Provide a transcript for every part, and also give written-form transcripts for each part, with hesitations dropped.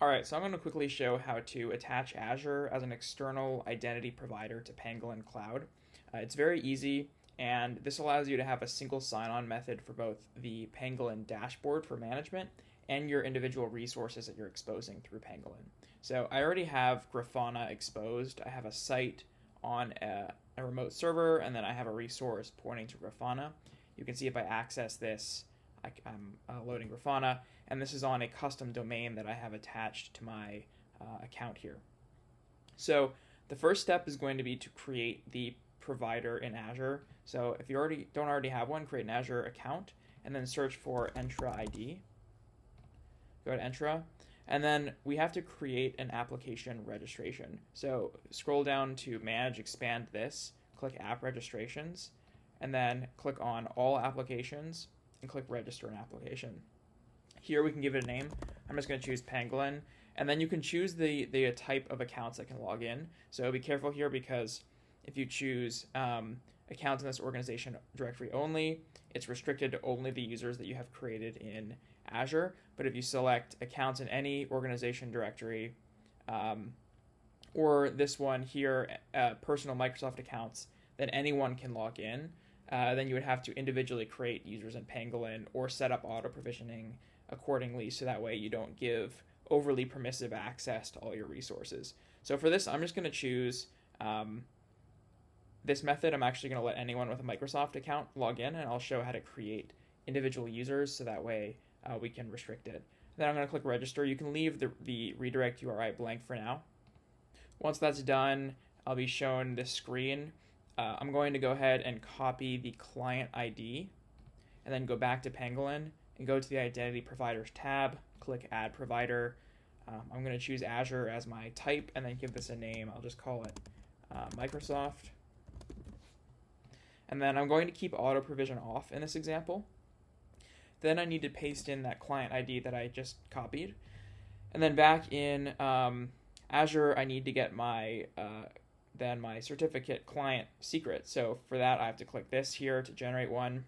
All right, so I'm going to quickly show how to attach Azure as an external identity provider to Pangolin Cloud. It's very easy, and this allows you to have a single sign-on method for both the Pangolin dashboard for management and your individual resources that you're exposing through Pangolin. So I already have Grafana exposed. I have a site on a remote server, and then I have a resource pointing to Grafana. You can see if I access this, I'm loading Grafana, and this is on a custom domain that I have attached to my account here. So the first step is going to be to create the provider in Azure. So if you don't already have one, create an Azure account and then search for Entra ID. Go to Entra, and then we have to create an application registration. So scroll down to Manage, expand this, click App Registrations, and then click on All Applications and click Register an Application. Here we can give it a name. I'm just going to choose Pangolin, and then you can choose the type of accounts that can log in. So be careful here, because if you choose accounts in this organization directory only, it's restricted to only the users that you have created in Azure. But if you select accounts in any organization directory, or this one here, personal Microsoft accounts, then anyone can log in. Then you would have to individually create users in Pangolin or set up auto provisioning accordingly, so that way you don't give overly permissive access to all your resources. So for this, I'm just going to choose this method. I'm actually going to let anyone with a Microsoft account log in, and I'll show how to create individual users, so that way we can restrict it. Then I'm going to click register. You can leave the redirect URI blank for now. Once that's done, I'll be shown this screen. I'm going to go ahead and copy the client ID and then go back to Pangolin and go to the Identity Providers tab, click Add Provider. I'm going to choose Azure as my type and then give this a name. I'll just call it Microsoft. And then I'm going to keep auto provision off in this example. Then I need to paste in that client ID that I just copied. And then back in Azure, I need to get my my certificate client secret. So for that, I have to click this here to generate one.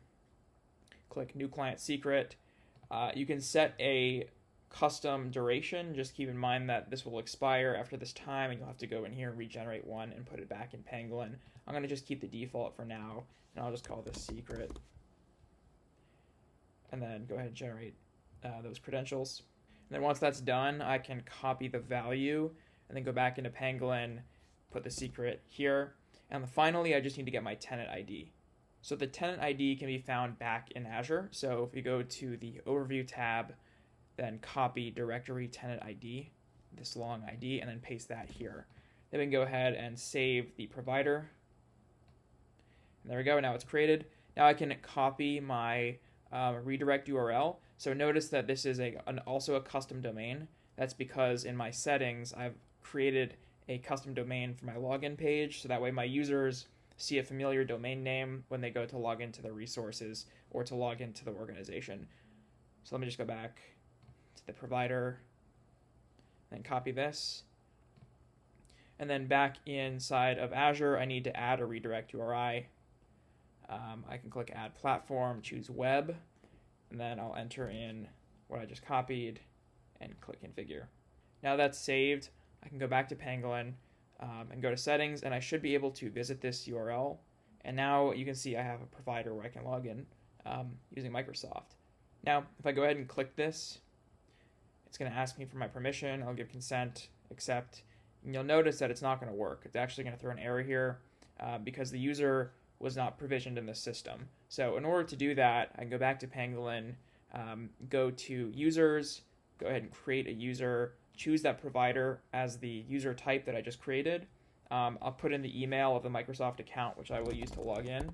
Click New Client Secret. You can set a custom duration. Just keep in mind that this will expire after this time, and you'll have to go in here and regenerate one and put it back in Pangolin. I'm going to just keep the default for now, and I'll just call this secret. And then go ahead and generate those credentials. And then once that's done, I can copy the value and then go back into Pangolin, put the secret here. And finally, I just need to get my tenant ID. So the tenant ID can be found back in Azure. So if you go to the Overview tab, then copy directory tenant ID, this long ID, and then paste that here. Then we can go ahead and save the provider. And there we go. Now it's created. Now I can copy my redirect URL. So notice that this is also a custom domain. That's because in my settings, I've created a custom domain for my login page, so that way my users see a familiar domain name when they go to log into the resources or to log into the organization. So let me just go back to the provider and copy this. And then back inside of Azure, I need to add a redirect URI. I can click Add Platform, choose Web, and then I'll enter in what I just copied and click Configure. Now that's saved, I can go back to Pangolin and go to Settings, and I should be able to visit this URL. And now you can see I have a provider where I can log in using Microsoft. Now, if I go ahead and click this, it's going to ask me for my permission. I'll give consent, accept, and you'll notice that it's not going to work. It's actually going to throw an error here because the user was not provisioned in the system. So in order to do that, I can go back to Pangolin, go to Users, go ahead and create a user, choose that provider as the user type that I just created. I'll put in the email of the Microsoft account, which I will use to log in.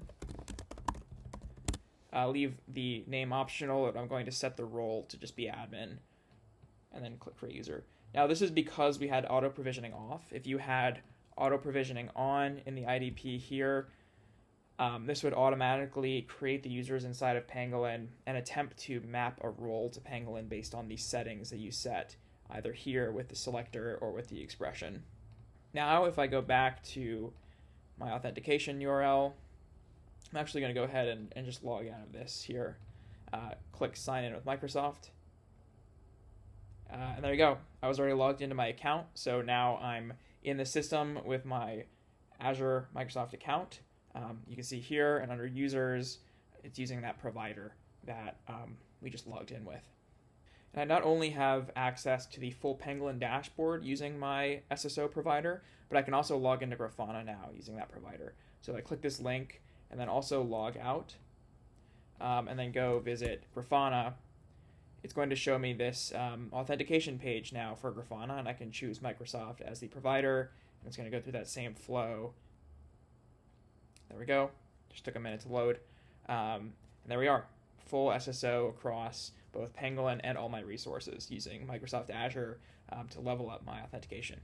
Leave the name optional, and I'm going to set the role to just be admin, and then click Create User. Now this is because we had auto provisioning off. If you had auto provisioning on in the IDP here, this would automatically create the users inside of Pangolin and attempt to map a role to Pangolin based on the settings that you set, either here with the selector or with the expression. Now if I go back to my authentication URL, I'm actually going to go ahead and just log out of this here. Click Sign In with Microsoft. And there you go. I was already logged into my account, so now I'm in the system with my Azure Microsoft account. You can see here and under users, it's using that provider that we just logged in with. And I not only have access to the full Pangolin dashboard using my SSO provider, but I can also log into Grafana now using that provider. So I click this link and then also log out and then go visit Grafana. It's going to show me this authentication page now for Grafana, and I can choose Microsoft as the provider. And it's going to go through that same flow. There we go. Just took a minute to load. And there we are. Full SSO across both Pangolin and all my resources using Microsoft Azure to level up my authentication.